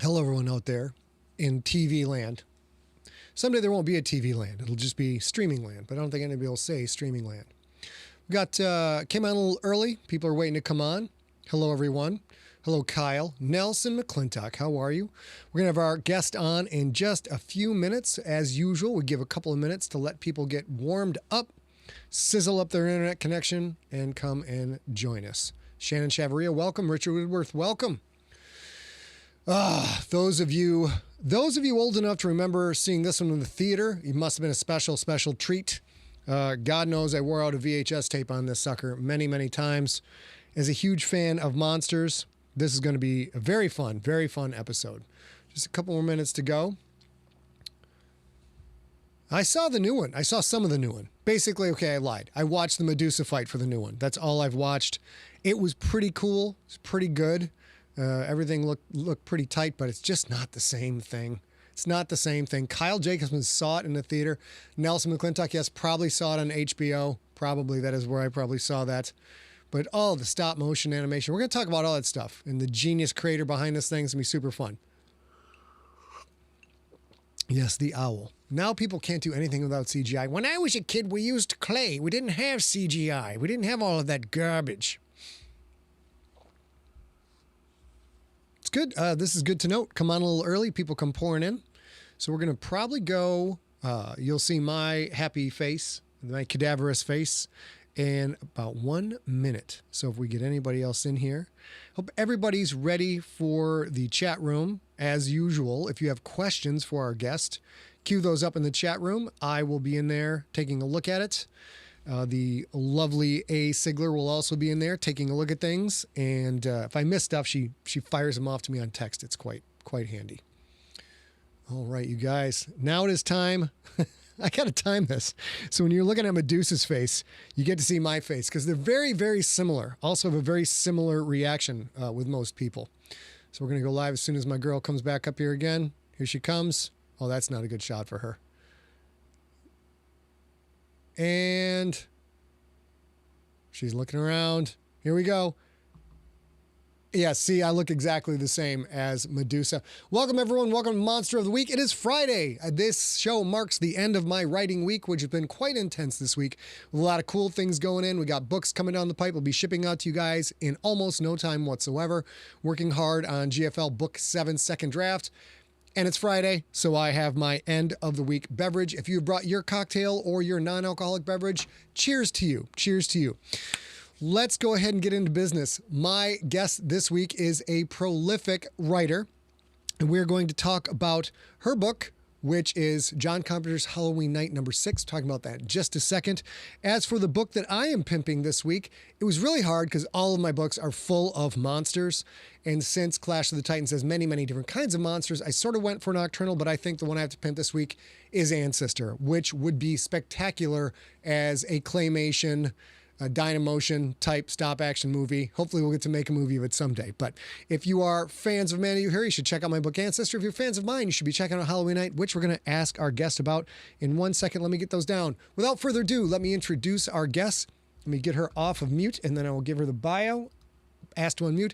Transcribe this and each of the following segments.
Hello, everyone out there in TV land. Someday there won't be a TV land. It'll just be streaming land, but I don't think anybody will say streaming land. We got came on a little early. People are waiting to come on. Hello, everyone. Hello, Kyle. Nelson McClintock, how are you? We're going to have our guest on in just a few minutes. As usual, we give a couple of minutes to let people get warmed up, sizzle up their internet connection, and come and join us. Shannon Chavaria, welcome. Richard Woodworth, welcome. Those of you old enough to remember seeing this one in the theater, it must have been a special treat. God knows I wore out a VHS tape on this sucker many, many times. As a huge fan of monsters, this is going to be a very fun episode. Just a couple more minutes to go. I saw the new one. I saw some of the new one. Basically, okay, I lied. I watched the Medusa fight for the new one. That's all I've watched. It was pretty cool. It's pretty good. Everything looked pretty tight, but it's just not the same thing. It's not the same thing. Kyle Jacobson saw it in the theater. Nelson McClintock, yes, probably saw it on HBO. Probably, that is where I probably saw that. But all the stop motion animation, we're going to talk about all that stuff. And the genius creator behind this thing is going to be super fun. Yes, the owl. Now people can't do anything without CGI. When I was a kid, we used clay. We didn't have CGI. We didn't have all of that garbage. It's good. This is good to note. Come on a little early. People come pouring in. So we're going to probably go, you'll see my happy face, my cadaverous face, in about 1 minute. So if we get anybody else in here, hope everybody's ready for the chat room. As usual, if you have questions for our guest, cue those up in the chat room. I will be in there taking a look at it. The lovely A. Sigler will also be in there taking a look at things. And if I miss stuff, she fires them off to me on text. It's quite handy. All right, you guys. Now it is time. I got to time this. So when you're looking at Medusa's face, you get to see my face because they're very, very similar. Also have a very similar reaction with most people. So we're going to go live as soon as my girl comes back up here again. Here she comes. Oh, that's not a good shot for her. And she's looking around. Here we go. Yeah, see, I look exactly the same as Medusa. Welcome, everyone. Welcome to Monster of the Week. It is Friday. This show marks the end of my writing week, which has been quite intense this week with a lot of cool things going in. We got books coming down the pipe. We'll be shipping out to you guys in almost no time whatsoever. Working hard on GFL Book 7 second draft. And it's Friday, so I have my end of the week beverage. If you've brought your cocktail or your non-alcoholic beverage, cheers to you. Cheers to you. Let's go ahead and get into business. My guest this week is a prolific writer, and we're going to talk about her book, which is John Carpenter's Halloween Night #6. Talking about that in just a second. As for the book that I am pimping this week, it was really hard because all of my books are full of monsters. And since Clash of the Titans has many, many different kinds of monsters, I sort of went for Nocturnal, but I think the one I have to pimp this week is Ancestor, which would be spectacular as a claymation, a Dynamotion type stop action movie. Hopefully we'll get to make a movie of it someday. But if you are fans of Amanda Deibert, you should check out my book Ancestor. If you're fans of mine, you should be checking out Halloween Night, which we're going to ask our guest about in 1 second. Let me get those down. Without further ado, let me introduce our guest. Let me get her off of mute, and then I will give her the bio. Asked to unmute.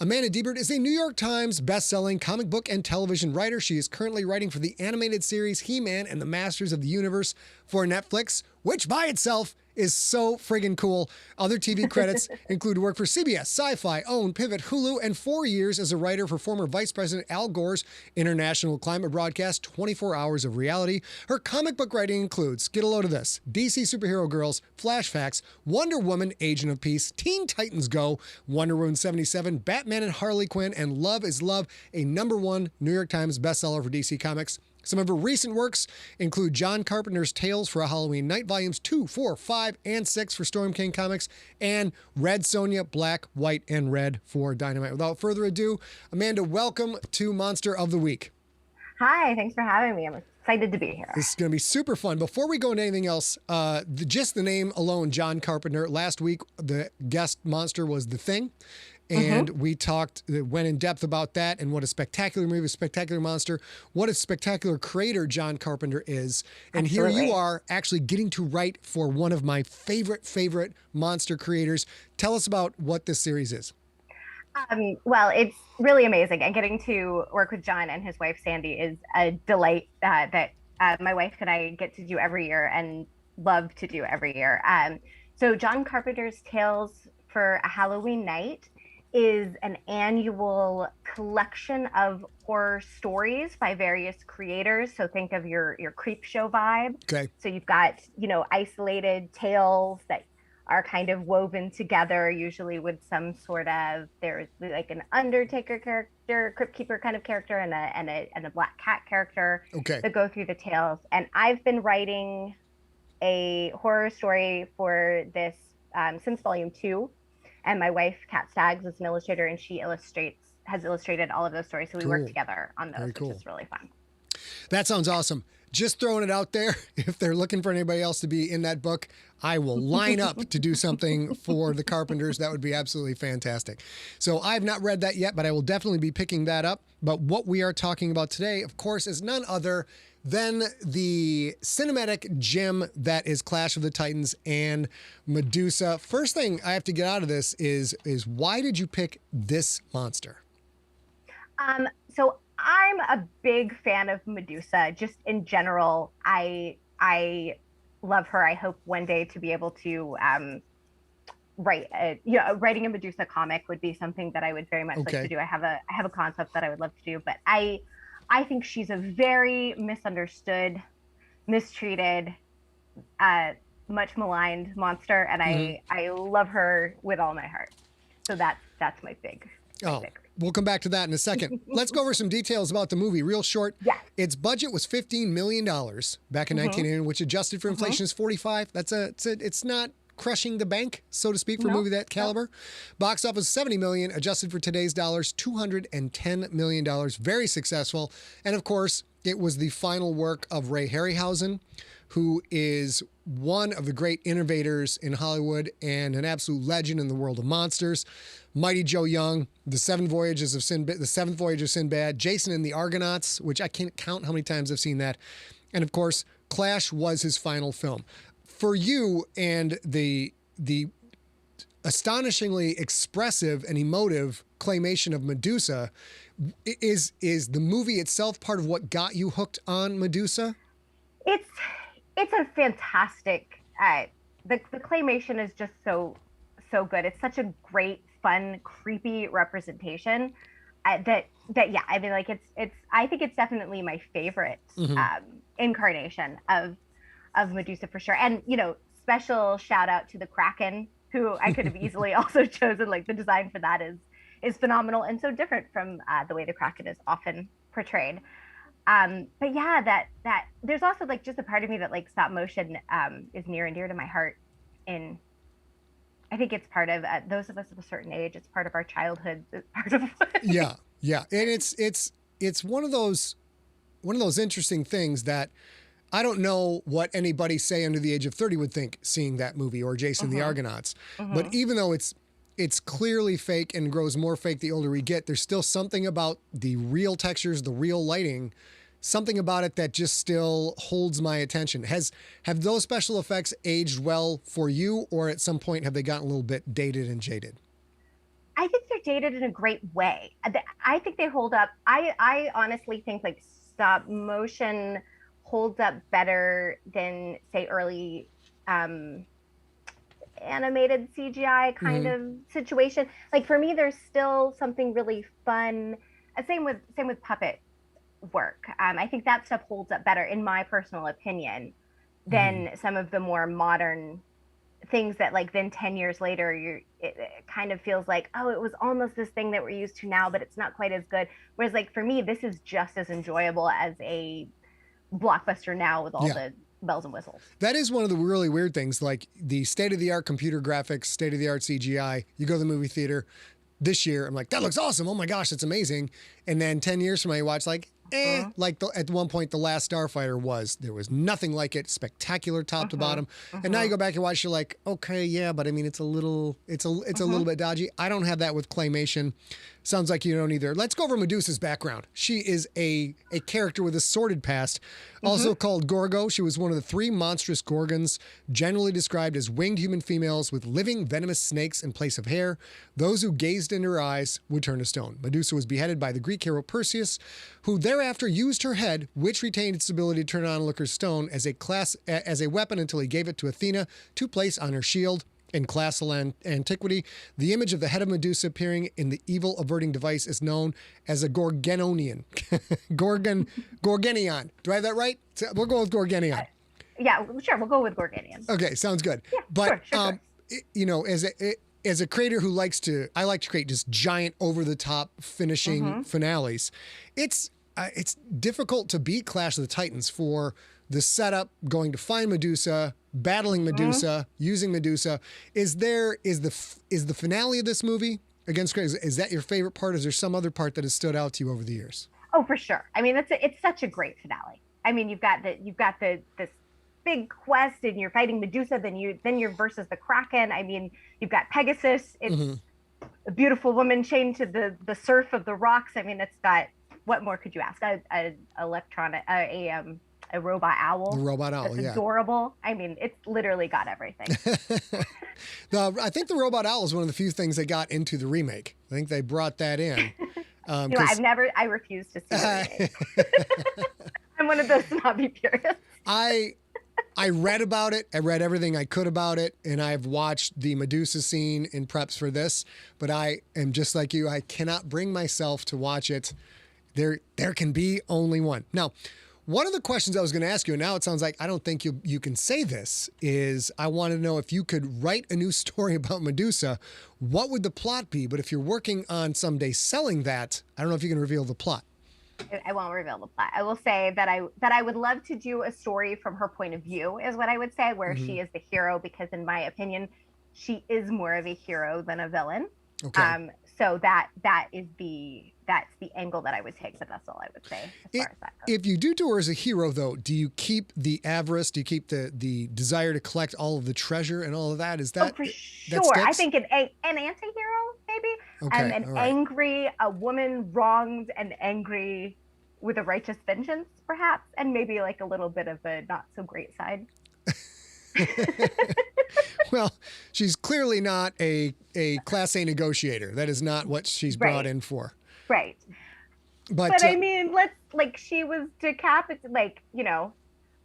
Amanda Deibert is a New York Times best-selling comic book and television writer. She is currently writing for the animated series He-Man and the Masters of the Universe for Netflix, which by itself is so friggin' cool. Other TV credits include work for CBS, Sci-Fi, OWN, Pivot, Hulu, and 4 years as a writer for former Vice President Al Gore's international climate broadcast, 24 Hours of Reality. Her comic book writing includes, get a load of this, DC Superhero Girls, Flash Facts, Wonder Woman, Agent of Peace, Teen Titans Go, Wonder Woman 77, Batman and Harley Quinn, and Love is Love, a #1 New York Times bestseller for DC Comics. Some of her recent works include John Carpenter's Tales for a Halloween Night, Volumes 2, 4, 5, and 6 for Storm King Comics, and Red Sonja, Black, White, and Red for Dynamite. Without further ado, Amanda, welcome to Monster of the Week. Hi, thanks for having me. I'm excited to be here. This is going to be super fun. Before we go into anything else, just the name alone, John Carpenter. Last week, the guest monster was The Thing. And we went in depth about that and what a spectacular movie, a spectacular monster, what a spectacular creator John Carpenter is. And Absolutely. Here you are actually getting to write for one of my favorite monster creators. Tell us about what this series is. Well, it's really amazing, and getting to work with John and his wife Sandy is a delight that my wife and I get to do every year and love to do every year. So John Carpenter's Tales for a Halloween Night is an annual collection of horror stories by various creators. So think of your creep show vibe. Okay. So you've got, isolated tales that are kind of woven together, usually with some sort of, there's like an Undertaker character, Crypt Keeper kind of character, and a Black Cat character Okay. that go through the tales. And I've been writing a horror story for this since volume 2. And my wife, Kat Staggs, is an illustrator, and she has illustrated all of those stories. So we work together on those, which is really fun. That sounds awesome. Just throwing it out there. If they're looking for anybody else to be in that book, I will line up to do something for the Carpenters. That would be absolutely fantastic. So I've not read that yet, but I will definitely be picking that up. But what we are talking about today, of course, is none other than the cinematic gem that is Clash of the Titans and Medusa. First thing I have to get out of this is why did you pick this monster? So I'm a big fan of Medusa. Just in general, I love her. I hope one day to be able to writing a Medusa comic would be something that I would very much like to do. I have a concept that I would love to do, but I think she's a very misunderstood, mistreated, much maligned monster, and I love her with all my heart. So that's my big. We'll come back to that in a second. Let's go over some details about the movie real short. Yeah. Its budget was $15 million back in 1980, which adjusted for inflation is 45. It's not crushing the bank, so to speak, for a movie that caliber. Box office $70 million, adjusted for today's dollars, $210 million. Very successful. And of course, it was the final work of Ray Harryhausen, who is one of the great innovators in Hollywood and an absolute legend in the world of monsters. Mighty Joe Young, The Seventh Voyage of Sinbad, Jason and the Argonauts, which I can't count how many times I've seen that. And of course, Clash was his final film. For you and the astonishingly expressive and emotive claymation of Medusa, is the movie itself part of what got you hooked on Medusa? It's a fantastic. The claymation is just so good. It's such a great, fun, creepy representation. That yeah, I mean, like it's. I think it's definitely my favorite incarnation of Medusa for sure. And special shout out to the Kraken, who I could have easily also chosen. Like the design for that is phenomenal and so different from the way the Kraken is often portrayed. But yeah, that there's also like just a part of me that like stop motion is near and dear to my heart. In I think it's part of those of us of a certain age. It's part of our childhood. It's part of yeah, and it's one of those interesting things that I don't know what anybody, say, under the age of 30 would think seeing that movie or Jason the Argonauts. But even though it's clearly fake and grows more fake the older we get, there's still something about the real textures, the real lighting, something about it that just still holds my attention. Have those special effects aged well for you, or at some point have they gotten a little bit dated and jaded? I think they're dated in a great way. I think they hold up. I honestly think like stop motion holds up better than say early animated CGI kind of situation. Like for me, there's still something really fun. Same with puppet work. I think that stuff holds up better, in my personal opinion, than some of the more modern things that like then 10 years later it kind of feels like, oh, it was almost this thing that we're used to now, but it's not quite as good. Whereas like for me, this is just as enjoyable as a blockbuster now with all the bells and whistles. That is one of the really weird things, like the state-of-the-art computer graphics, state-of-the-art CGI. You go to the movie theater this year, I'm like, that looks awesome. Oh my gosh, that's amazing. And then 10 years from now, you watch like, at one point, The Last Starfighter there was nothing like it, spectacular top to bottom. And now you go back and watch, you're like, okay, yeah, but I mean, it's a little bit dodgy. I don't have that with claymation. sounds like you don't either. Let's go over Medusa's background. She is a character with a sordid past, also called Gorgo. She was one of the 3 monstrous gorgons, generally described as winged human females with living venomous snakes in place of hair. Those who gazed into her eyes would turn to stone. Medusa was beheaded by the Greek hero Perseus, who thereafter used her head, which retained its ability to turn onlookers' stone, as a weapon until he gave it to Athena to place on her shield. In classical antiquity, the image of the head of Medusa appearing in the evil-averting device is known as a Gorgononion. Gorgonion. Do I have that right? We'll go with Gorgonion. Yeah, sure. We'll go with Gorgonion. Okay, sounds good. Yeah, but sure. You know, as a creator who I like to create just giant, over-the-top finishing finales. It's difficult to beat Clash of the Titans for the setup, going to find Medusa, battling Medusa, using Medusa. Is the finale of this movie against Craig? Is that your favorite part? Is there some other part that has stood out to you over the years? Oh, for sure. I mean, it's such a great finale. I mean, you've got this big quest, and you're fighting Medusa, then you're versus the Kraken. I mean, you've got Pegasus. It's a beautiful woman chained to the surf of the rocks. I mean, it's got, what more could you ask? A robot owl. The robot owl, that's adorable. I mean, it's literally got everything. I think the robot owl is one of the few things they got into the remake. I think they brought that in. I refuse to see the remake. I'm one of those snobby purists. I read about it. I read everything I could about it, and I've watched the Medusa scene in preps for this, but I am just like you. I cannot bring myself to watch it. There can be only one. Now, one of the questions I was going to ask you, and now it sounds like I don't think you can say this, is I want to know if you could write a new story about Medusa, what would the plot be? But if you're working on someday selling that, I don't know if you can reveal the plot. I won't reveal the plot. I will say that I would love to do a story from her point of view, is what I would say, where she is the hero, because in my opinion, she is more of a hero than a villain. Okay. So that's the angle that I would take, but that's all I would say as far as that goes. If you do her as a hero, though, do you keep the avarice? Do you keep the desire to collect all of the treasure and all of that? Is that for sure? I think an anti-hero, maybe. Okay, Angry, a woman wronged and angry with a righteous vengeance, perhaps, and maybe like a little bit of a not so great side. Well, she's clearly not a Class A negotiator. That is not what she's brought in for. Right. But I mean, she was decapitated,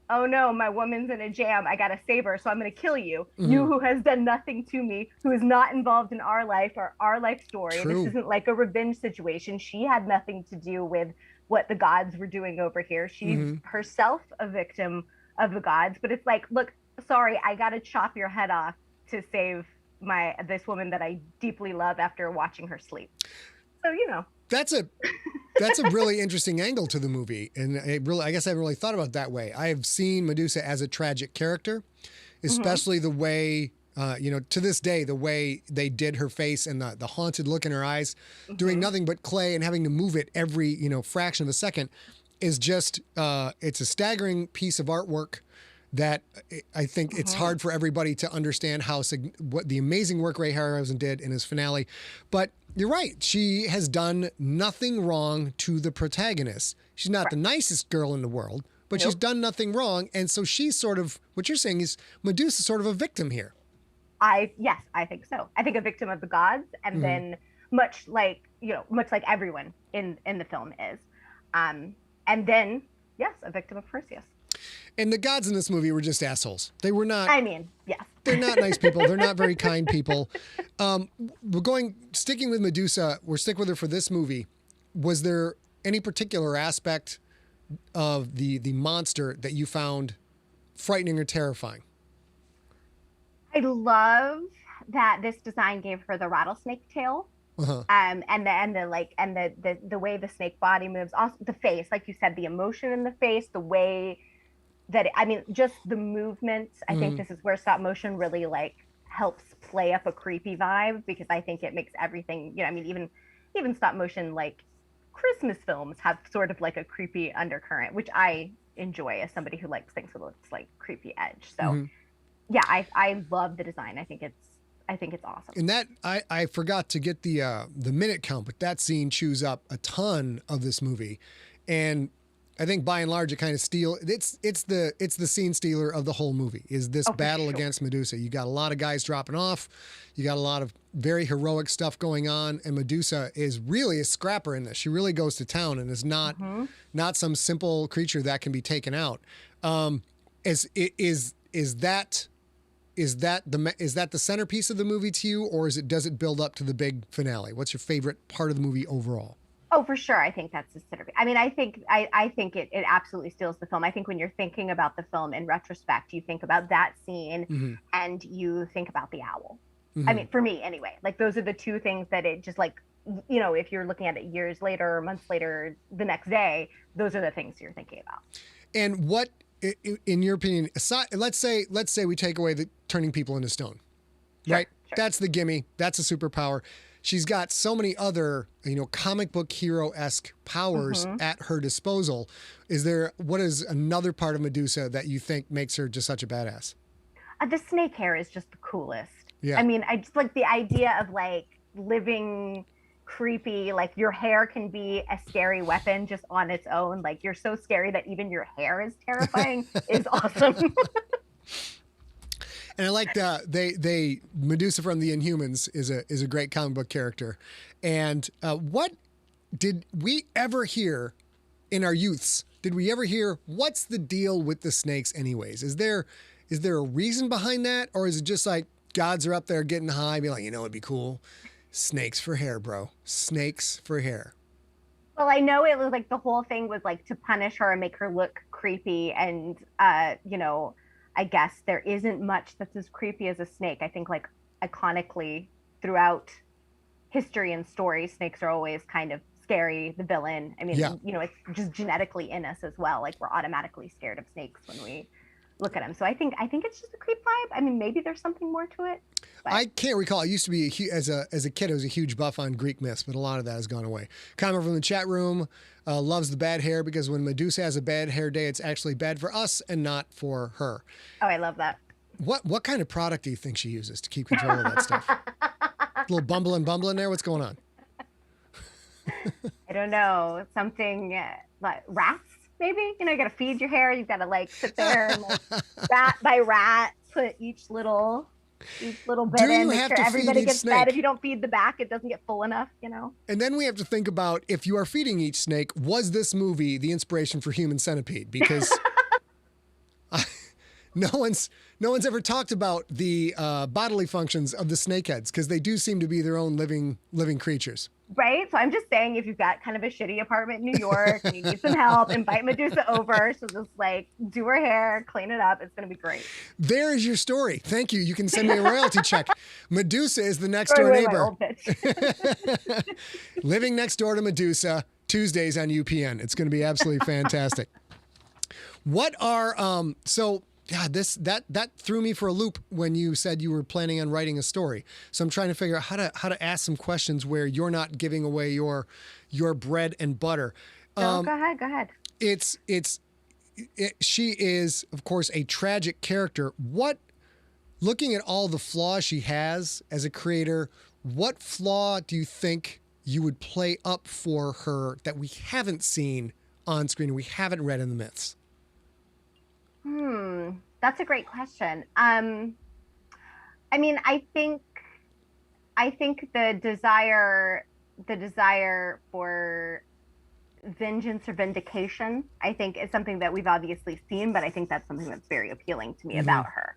oh no, my woman's in a jam. I got to save her, so I'm going to kill you. Mm-hmm. You who has done nothing to me, who is not involved in our life or our life story. True. This isn't like a revenge situation. She had nothing to do with what the gods were doing over here. She's herself a victim of the gods. But it's like, look, sorry, I got to chop your head off to save this woman that I deeply love after watching her sleep. So, That's a really interesting angle to the movie. And I guess I haven't really thought about it that way. I have seen Medusa as a tragic character, especially the way, to this day, the way they did her face and the haunted look in her eyes, doing nothing but clay and having to move it every, fraction of a second is just, it's a staggering piece of artwork that I think it's hard for everybody to understand what the amazing work Ray Harryhausen did in his finale. But you're right. She has done nothing wrong to the protagonist. She's not the nicest girl in the world, but she's done nothing wrong. And so she's sort of, what you're saying is Medusa's sort of a victim here. Yes, I think so. I think a victim of the gods, and then much like everyone in the film is. And then, yes, a victim of Perseus. And the gods in this movie were just assholes. They were not. I mean, yes. They're not nice people. They're not very kind people. Sticking with Medusa, we're sticking with her for this movie. Was there any particular aspect of the monster that you found frightening or terrifying? I love that this design gave her the rattlesnake tail. And the way the snake body moves, also the face, like you said, the emotion in the face, the way that just the movement. I think this is where stop motion really helps play up a creepy vibe, because I think it makes everything, even stop motion Christmas films have sort of a creepy undercurrent, which I enjoy as somebody who likes things with creepy edge. So yeah, I love the design. I think it's it's awesome. And that I forgot to get the minute count, but that scene chews up a ton of this movie, and I think by and large it kind of it's the scene stealer of the whole movie is this battle against Medusa. You got a lot of guys dropping off, you got a lot of very heroic stuff going on, and Medusa is really a scrapper in this. She really goes to town and is not some simple creature that can be taken out. Is that the centerpiece of the movie to you, or does it build up to the big finale? What's your favorite part of the movie overall? Oh, for sure. I think that's the centerpiece. I mean, I think it absolutely steals the film. I think when you're thinking about the film in retrospect, you think about that scene and you think about the owl. I mean, for me anyway, like those are the two things that it just like, you know, if you're looking at it years later or months later, the next day, those are the things you're thinking about. And what, in your opinion, aside, let's say we take away the turning people into stone, right? Sure. That's the gimme. That's a superpower. She's got so many other, comic book hero-esque powers at her disposal. What is another part of Medusa that you think makes her just such a badass? The snake hair is just the coolest. Yeah. I mean, I just like the idea of like living creepy, like your hair can be a scary weapon just on its own. Like you're so scary that even your hair is terrifying is awesome. And I like they Medusa from the Inhumans is a great comic book character. And what did we ever hear in our youths? Did we ever hear what's the deal with the snakes anyways? Is there a reason behind that, or is it just like gods are up there getting high, be like, it'd be cool, snakes for hair, bro, snakes for hair? Well, I know it was like the whole thing was like to punish her and make her look creepy, and I guess there isn't much that's as creepy as a snake. I think like iconically throughout history and story, snakes are always kind of scary, the villain. I mean, it's just genetically in us as well. Like we're automatically scared of snakes when we look at them. So I think it's just a creep vibe. I mean, maybe there's something more to it. But I can't recall. I used to be as a kid, I was a huge buff on Greek myths, but a lot of that has gone away. Comment from the chat room, loves the bad hair because when Medusa has a bad hair day, it's actually bad for us and not for her. Oh, I love that. What kind of product do you think she uses to keep control of that stuff? A little bumble in there. What's going on? I don't know. Something like rats. Maybe, you got to feed your hair. You've got to like sit there and like rat by rat, put each little bit in, make sure everybody gets fed. If you don't feed the back, it doesn't get full enough, And then we have to think about, if you are feeding each snake, was this movie the inspiration for Human Centipede? Because no one's ever talked about the bodily functions of the snakeheads, because they do seem to be their own living creatures. Right? So I'm just saying, if you've got kind of a shitty apartment in New York and you need some help, invite Medusa over. She'll just like do her hair, clean it up. It's going to be great. There is your story. Thank you. You can send me a royalty check. Medusa is the next door neighbor. Living next door to Medusa, Tuesdays on UPN. It's going to be absolutely fantastic. What are, God, that threw me for a loop when you said you were planning on writing a story. So I'm trying to figure out how to ask some questions where you're not giving away your bread and butter. Go ahead. She is, of course, a tragic character. Looking at all the flaws she has as a creator, what flaw do you think you would play up for her that we haven't seen on screen, we haven't read in the myths? That's a great question. I mean, I think the desire for vengeance or vindication, I think, is something that we've obviously seen, but I think that's something that's very appealing to me about her.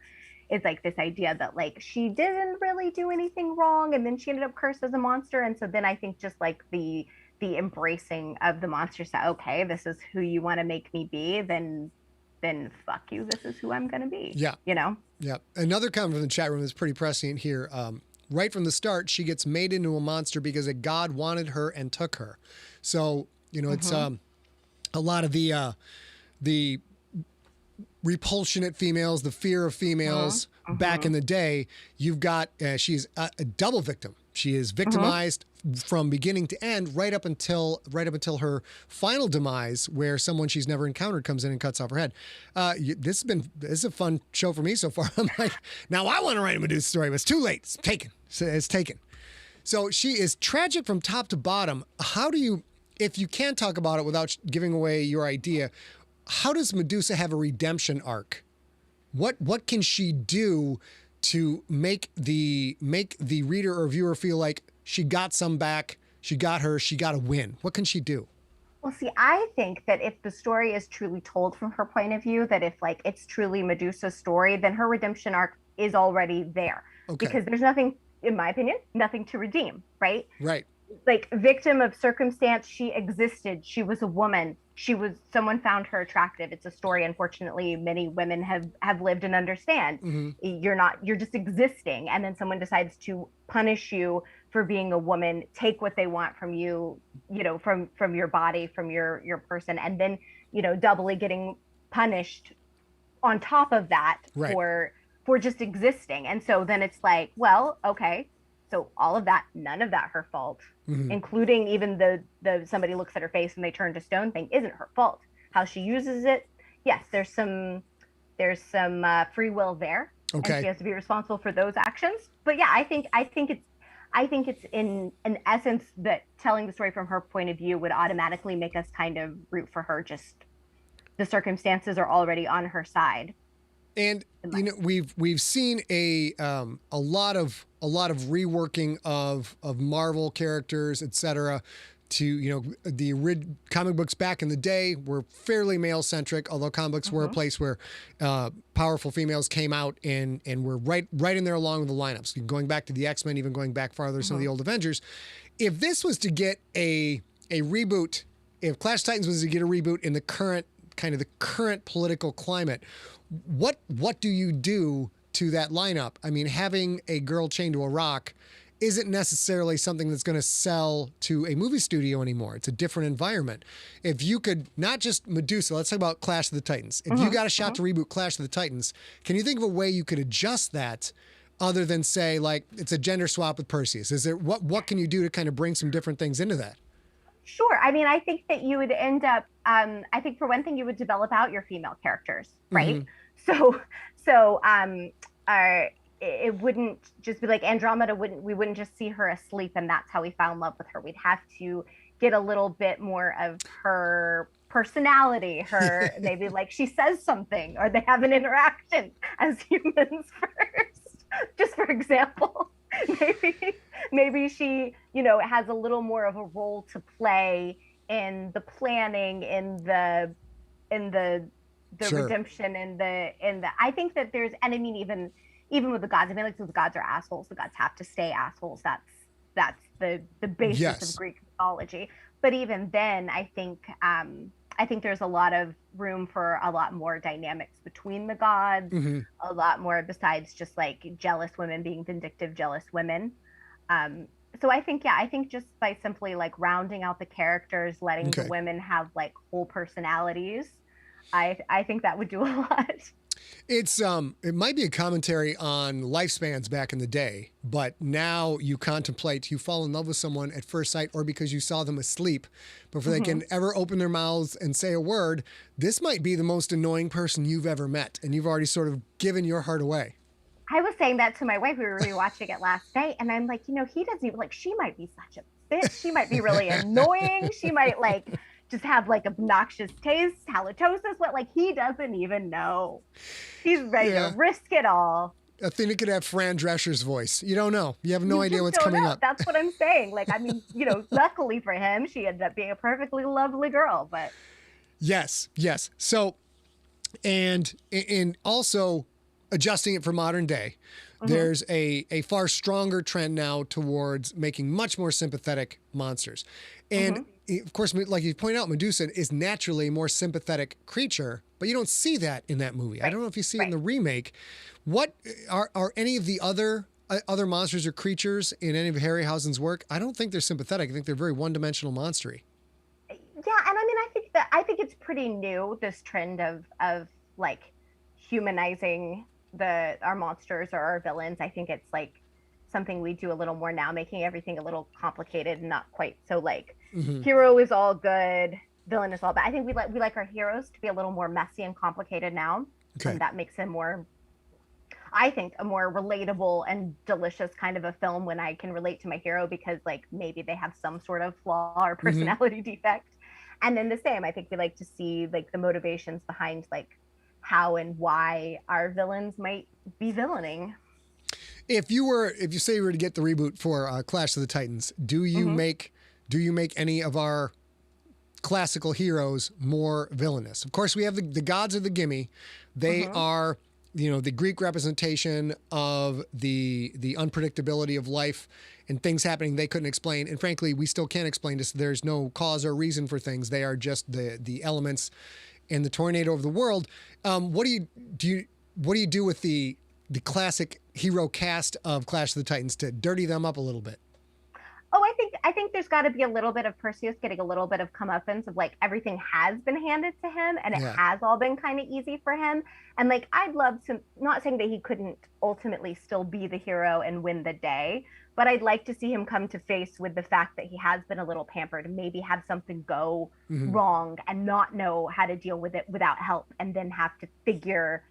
It's like this idea that like she didn't really do anything wrong, and then she ended up cursed as a monster. And so then I think just like the embracing of the monster, so okay, this is who you want to make me be, then fuck you, this is who I'm going to be. Yeah. Yeah. Another comment from the chat room that's pretty prescient here. Right from the start, she gets made into a monster because a god wanted her and took her. So, it's a lot of the repulsion at females, the fear of females back in the day. You've got, she's a double victim. She is victimized from beginning to end, right up until her final demise, where someone she's never encountered comes in and cuts off her head. This is a fun show for me so far. I'm like, now I want to write a Medusa story, but it's too late. It's taken. It's taken. So she is tragic from top to bottom. How do you, if you can't talk about it without giving away your idea, how does Medusa have a redemption arc? What can she do to make the reader or viewer feel like she got some back, she got a win? What can she do? Well, see, I think that if the story is truly told from her point of view, that if like it's truly Medusa's story, then her redemption arc is already there. Okay. Because there's nothing, in my opinion, nothing to redeem, right? Right. Like victim of circumstance, she existed. She was a woman. Someone found her attractive. It's a story, unfortunately, many women have lived and understand. Mm-hmm. You're just existing. And then someone decides to punish you for being a woman, take what they want from you, from your body, from your person, and then, doubly getting punished on top of that. Right. for just existing. And so then it's like, well, okay, so all of that, none of that her fault, mm-hmm. including even the somebody looks at her face and they turn to stone thing isn't her fault. How she uses it, yes, there's some free will there, okay. And she has to be responsible for those actions. But yeah, I think it's in essence that telling the story from her point of view would automatically make us kind of root for her. Just the circumstances are already on her side. And we've seen a lot of reworking of Marvel characters, etc. To the comic books back in the day were fairly male centric, although comic books mm-hmm. were a place where powerful females came out and were right in there along with the lineups. Going back to the X-Men, even going back farther, mm-hmm. some of the old Avengers. If this was to get a reboot, if Clash of Titans was to get a reboot in the current political climate, what do you do to that lineup? I mean, having a girl chained to a rock isn't necessarily something that's going to sell to a movie studio anymore. It's a different environment. If you could, not just Medusa, let's talk about Clash of the Titans. If mm-hmm. you got a shot mm-hmm. to reboot Clash of the Titans, can you think of a way you could adjust that other than say, like, it's a gender swap with Perseus? Is there, what can you do to kind of bring some different things into that? Sure. I mean, I think that you would end up, I think for one thing, you would develop out your female characters, right? Mm-hmm. So it wouldn't just be like Andromeda we wouldn't just see her asleep and that's how we found love with her. We'd have to get a little bit more of her personality, her maybe like she says something or they have an interaction as humans first, just for example. Maybe she, has a little more of a role to play in the planning, in the sure. redemption, in the I think that there's, and I mean even with the gods, I mean, like, so the gods are assholes. The gods have to stay assholes. That's the basis yes. of Greek mythology. But even then, I think there's a lot of room for a lot more dynamics between the gods, mm-hmm. a lot more besides just like jealous women being vindictive, jealous women. So I think just by simply like rounding out the characters, letting okay. the women have like whole personalities, I think that would do a lot. It's it might be a commentary on lifespans back in the day, but now you fall in love with someone at first sight or because you saw them asleep before mm-hmm. they can ever open their mouths and say a word. This might be the most annoying person you've ever met, and you've already sort of given your heart away. I was saying that to my wife. We were rewatching it last night, and I'm like, he doesn't even, like, she might be such a bitch. She might be really annoying. She might like just have like obnoxious taste, halitosis, but like he doesn't even know. He's ready to risk it all. Athena could have Fran Drescher's voice. You don't know. You have no idea what's coming up. That's what I'm saying. Like, I mean, luckily for him, she ended up being a perfectly lovely girl, but. Yes. So, and also adjusting it for modern day, mm-hmm. there's a far stronger trend now towards making much more sympathetic monsters. And mm-hmm. Of course, like you point out, Medusa is naturally a more sympathetic creature, but you don't see that in that movie. Right. I don't know if you see it in the remake. What are any of the other monsters or creatures in any of Harryhausen's work? I don't think they're sympathetic. I think they're very one-dimensional monstery. Yeah, and I mean, I think it's pretty new, this trend of like humanizing our monsters or our villains. I think it's like something we do a little more now, making everything a little complicated and not quite so like Mm-hmm. hero is all good, villain is all bad. I think we like our heroes to be a little more messy and complicated now. Okay. That makes him more, I think, a more relatable and delicious kind of a film when I can relate to my hero because like maybe they have some sort of flaw or personality defect. And then the same, I think we like to see like the motivations behind like how and why our villains might be villaining. If you say you were to get the reboot for Clash of the Titans, do you make any of our classical heroes more villainous? Of course, we have the gods of the gimme. They are, the Greek representation of the unpredictability of life and things happening they couldn't explain. And frankly, we still can't explain this. There's no cause or reason for things. They are just the elements and the tornado of the world. What do you do with the classic hero cast of Clash of the Titans to dirty them up a little bit? Oh, I think there's got to be a little bit of Perseus getting a little bit of comeuppance of like everything has been handed to him and it has all been kind of easy for him. And like I'd love to, not saying that he couldn't ultimately still be the hero and win the day, but I'd like to see him come to face with the fact that he has been a little pampered and maybe have something go wrong and not know how to deal with it without help and then have to figure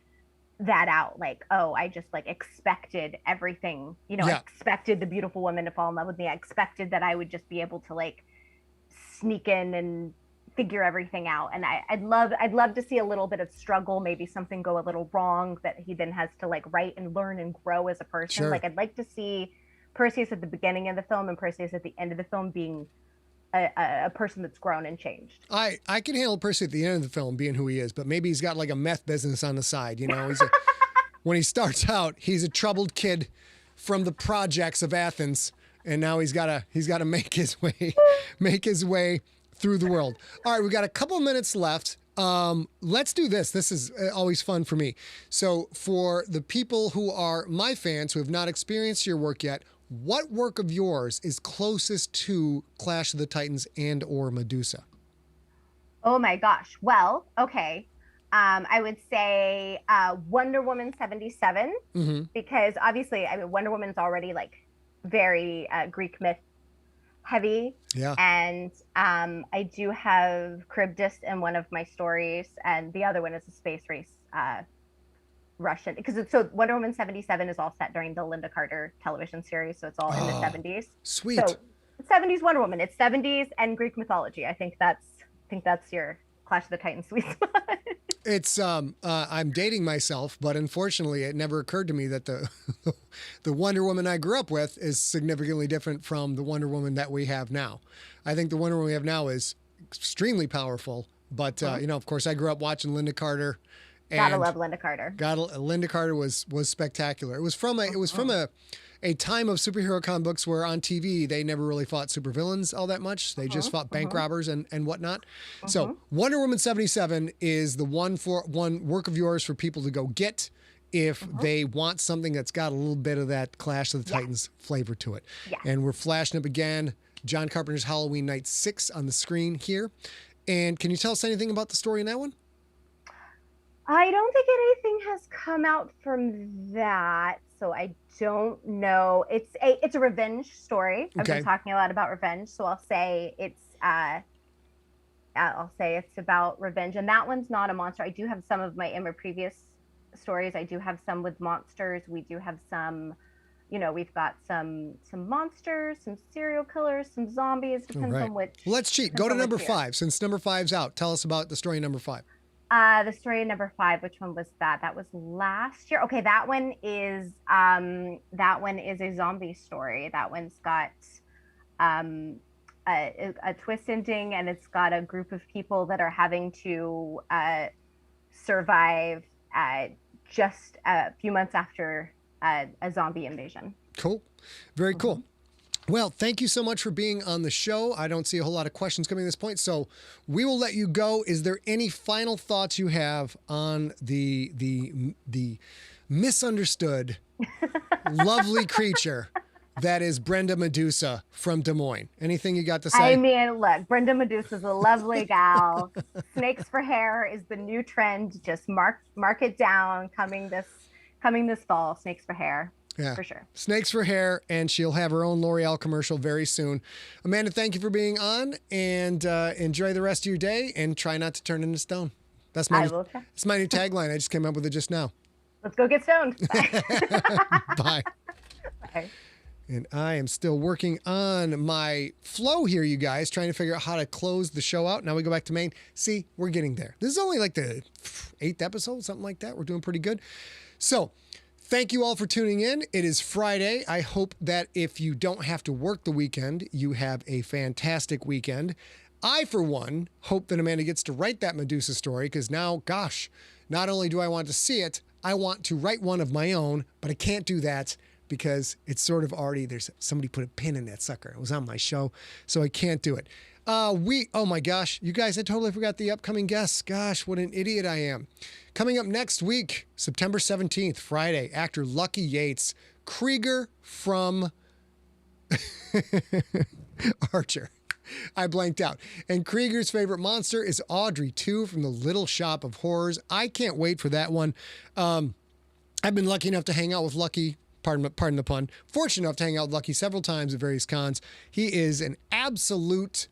that out. Like, oh, I just like expected everything, I expected the beautiful woman to fall in love with me. I expected that I would just be able to like sneak in and figure everything out. And I'd love to see a little bit of struggle, maybe something go a little wrong that he then has to like write and learn and grow as a person. Like I'd like to see Perseus at the beginning of the film and Perseus at the end of the film being a person that's grown and changed. I can handle Percy at the end of the film being who he is, but maybe he's got like a meth business on the side. When he starts out, he's a troubled kid from the projects of Athens, and now he's got to make his way through the world. All right, we got a couple minutes left. Let's do this. This is always fun for me. So for the people who are my fans who have not experienced your work yet, what work of yours is closest to Clash of the Titans and or Medusa? Oh my gosh. Well, okay. I would say Wonder Woman 77 because obviously, I mean, Wonder Woman's already like very Greek myth heavy. Yeah. And I do have Charybdis in one of my stories, and the other one is a space race Russian, because so Wonder Woman 77 is all set during the Linda Carter television series, so it's all in the 70s. Sweet. So 70s Wonder Woman. It's 70s and Greek mythology. I think that's your Clash of the Titans sweet spot. It's I'm dating myself, but unfortunately, it never occurred to me that the Wonder Woman I grew up with is significantly different from the Wonder Woman that we have now. I think the Wonder Woman we have now is extremely powerful, but of course, I grew up watching Linda Carter. Gotta love Linda Carter. Linda Carter was spectacular. It was from a time of superhero comic books where on TV they never really fought supervillains all that much. They just fought bank robbers and whatnot. So Wonder Woman 77 is the one work of yours for people to go get if they want something that's got a little bit of that Clash of the Titans flavor to it. Yeah. And we're flashing up again John Carpenter's Halloween Night 6 on the screen here. And can you tell us anything about the story in that one? I don't think anything has come out from that, so I don't know. It's a revenge story. I've been talking a lot about revenge, so I'll say it's about revenge. And that one's not a monster. I do have some of in my previous stories. I do have some with monsters. We do have some, we've got some monsters, some serial killers, some zombies. Depends on which. Well, let's cheat. Go to number 5. Since number 5's out, tell us about the story number 5. The story number 5, which one was that? That was last year. Okay, that one is a zombie story. That one's got a twist ending, and it's got a group of people that are having to survive just a few months after a zombie invasion. Cool. Very cool. Well, thank you so much for being on the show. I don't see a whole lot of questions coming at this point, so we will let you go. Is there any final thoughts you have on the misunderstood, lovely creature that is Brenda Medusa from Des Moines? Anything you got to say? I mean, look, Brenda Medusa's a lovely gal. Snakes for hair is the new trend. Just mark it down. Coming this fall, snakes for hair. Yeah. For sure. Snakes for hair, and she'll have her own L'Oreal commercial very soon. Amanda, thank you for being on, and enjoy the rest of your day, and try not to turn into stone. That's my It's my new tagline. I just came up with it just now. Let's go get stoned. Bye. Bye. Bye. And I am still working on my flow here, you guys, trying to figure out how to close the show out. Now we go back to Maine. See, we're getting there. This is only like the 8th episode, something like that. We're doing pretty good. So thank you all for tuning in. It is Friday. I hope that if you don't have to work the weekend, you have a fantastic weekend. I, for one, hope that Amanda gets to write that Medusa story, because now, gosh, not only do I want to see it, I want to write one of my own, but I can't do that because it's sort of already, there's somebody put a pin in that sucker. It was on my show, so I can't do it. Oh my gosh, you guys, I totally forgot the upcoming guests. Gosh, what an idiot I am. Coming up next week, September 17th, Friday, actor Lucky Yates, Krieger from Archer. I blanked out. And Krieger's favorite monster is Audrey 2 from the Little Shop of Horrors. I can't wait for that one. I've been lucky enough to hang out with Lucky, pardon the pun, fortunate enough to hang out with Lucky several times at various cons. He is an absolute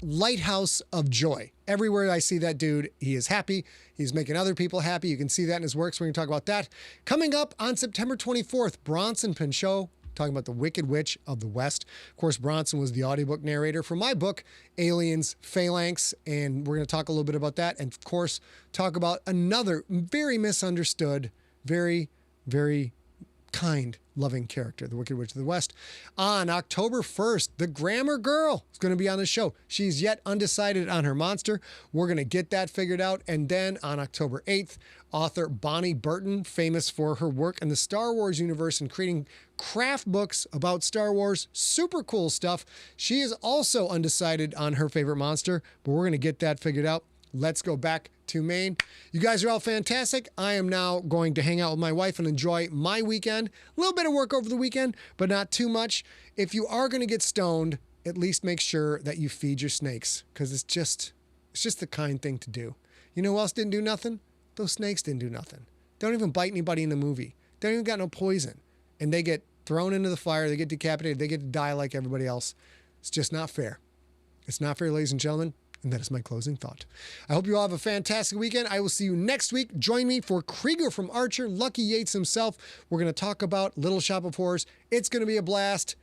lighthouse of joy. Everywhere I see that dude, he is happy. He's making other people happy. You can see that in his works. We're going to talk about that. Coming up on September 24th, Bronson Pinchot, talking about the Wicked Witch of the West. Of course, Bronson was the audiobook narrator for my book, Aliens Phalanx, and we're going to talk a little bit about that. And of course, talk about another very misunderstood, very, very kind, loving character, the Wicked Witch of the West. On October 1st, the Grammar Girl is going to be on the show. She's yet undecided on her monster. We're going to get that figured out. And then on October 8th, author Bonnie Burton, famous for her work in the Star Wars universe and creating craft books about Star Wars, super cool stuff. She is also undecided on her favorite monster, but we're going to get that figured out. Let's go back to Maine. You guys are all fantastic. I am now going to hang out with my wife and enjoy my weekend. A little bit of work over the weekend, but not too much. If you are going to get stoned, at least make sure that you feed your snakes, because it's just the kind thing to do. You know who else didn't do nothing? Those snakes didn't do nothing. They don't even bite anybody in the movie. They don't even got no poison. And they get thrown into the fire. They get decapitated. They get to die like everybody else. It's just not fair. It's not fair, ladies and gentlemen. And that is my closing thought. I hope you all have a fantastic weekend. I will see you next week. Join me for Krieger from Archer, Lucky Yates himself. We're going to talk about Little Shop of Horrors. It's going to be a blast.